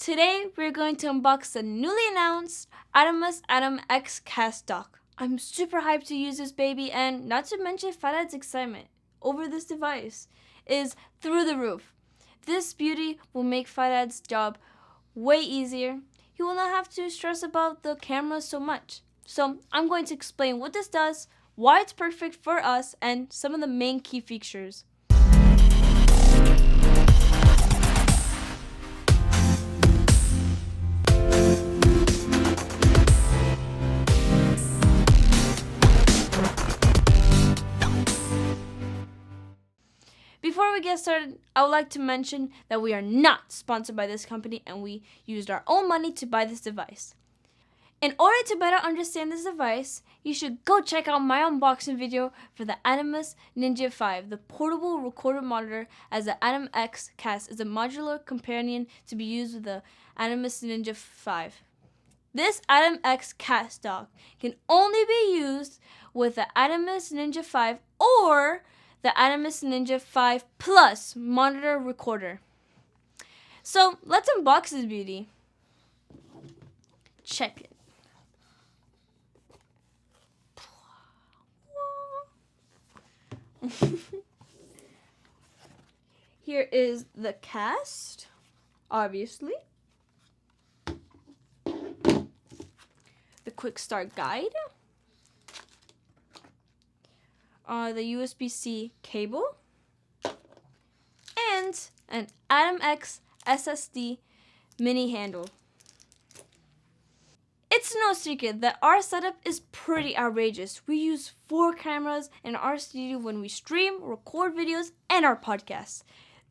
Today we're going to unbox the newly announced Atomos AtomX CAST dock. I'm super hyped to use this baby, and not to mention Fatad's excitement over this device is through the roof. This beauty will make Fatad's job way easier. He will not have to stress about the camera so much. So I'm going to explain what this does, why it's perfect for us, and some of the main key features. Before we get started, I would like to mention that we are not sponsored by this company and we used our own money to buy this device. In order to better understand this device, you should go check out my unboxing video for the Atomos Ninja 5, the portable recorder monitor, as the AtomX CAST is a modular companion to be used with the Atomos Ninja 5. This AtomX CAST dock can only be used with the Atomos Ninja 5 or the Atomos Ninja 5 Plus monitor recorder. So let's unbox this beauty. Check it. Here is the cast, obviously. The quick start guide. The USB-C cable. And an AtomX SSD mini handle. It's no secret that our setup is pretty outrageous. We use 4 cameras in our studio when we stream, record videos, and our podcasts.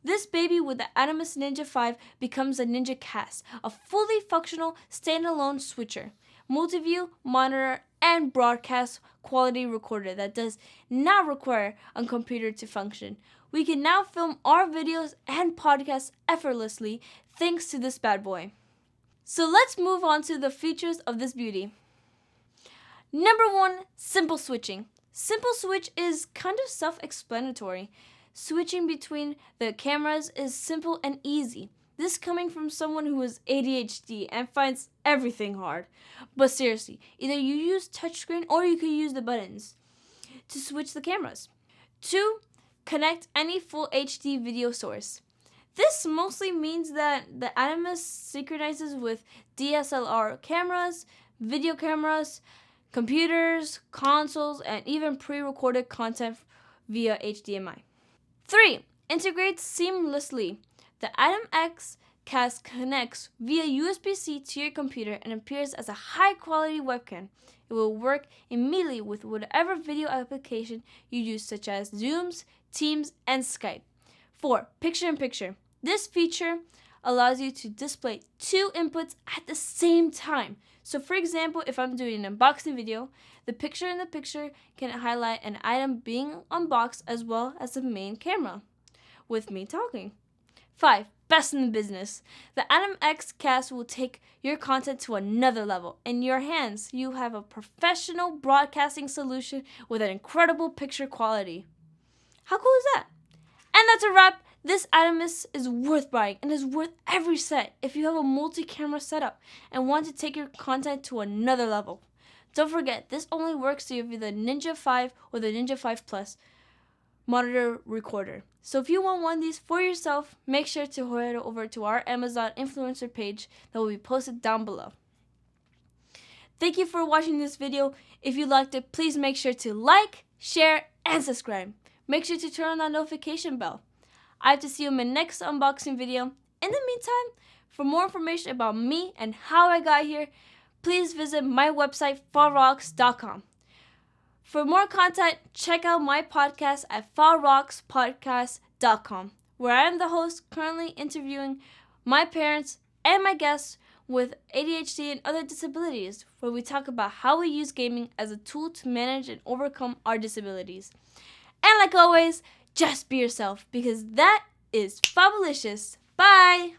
This baby with the Atomos Ninja 5 becomes a Ninja CAST, a fully functional standalone switcher, multi-view, monitor, and broadcast quality recorder that does not require a computer to function. We can now film our videos and podcasts effortlessly thanks to this bad boy. So let's move on to the features of this beauty. Number 1, simple switching. Simple switch is kind of self-explanatory. Switching between the cameras is simple and easy. This coming from someone who has ADHD and finds everything hard. But seriously, either you use touchscreen or you can use the buttons to switch the cameras. 2, connect any full HD video source. This mostly means that the Atomos synchronizes with DSLR cameras, video cameras, computers, consoles, and even pre-recorded content via HDMI. 3, integrates seamlessly. The AtomX CAST connects via USB-C to your computer and appears as a high-quality webcam. It will work immediately with whatever video application you use, such as Zooms, Teams, and Skype. 4, picture-in-picture. This feature allows you to display 2 inputs at the same time. So for example, if I'm doing an unboxing video, the picture in the picture can highlight an item being unboxed as well as the main camera with me talking. 5, best in the business. The AtomX CAST will take your content to another level. In your hands, you have a professional broadcasting solution with an incredible picture quality. How cool is that? And that's a wrap. This Atomos is worth buying and is worth every cent if you have a multi-camera setup and want to take your content to another level. Don't forget, this only works if you have the Ninja 5 or the Ninja 5 Plus monitor recorder. So if you want one of these for yourself, make sure to head over to our Amazon influencer page that will be posted down below. Thank you for watching this video. If you liked it, please make sure to like, share, and subscribe. Make sure to turn on that notification bell. I have to see you in my next unboxing video. In the meantime, for more information about me and how I got here, please visit my website, FabuRocks.com. For more content, check out my podcast at FabuRocksPodcast.com, where I am the host currently interviewing my parents and my guests with ADHD and other disabilities, where we talk about how we use gaming as a tool to manage and overcome our disabilities. And like always, just be yourself, because that is fabulicious. Bye!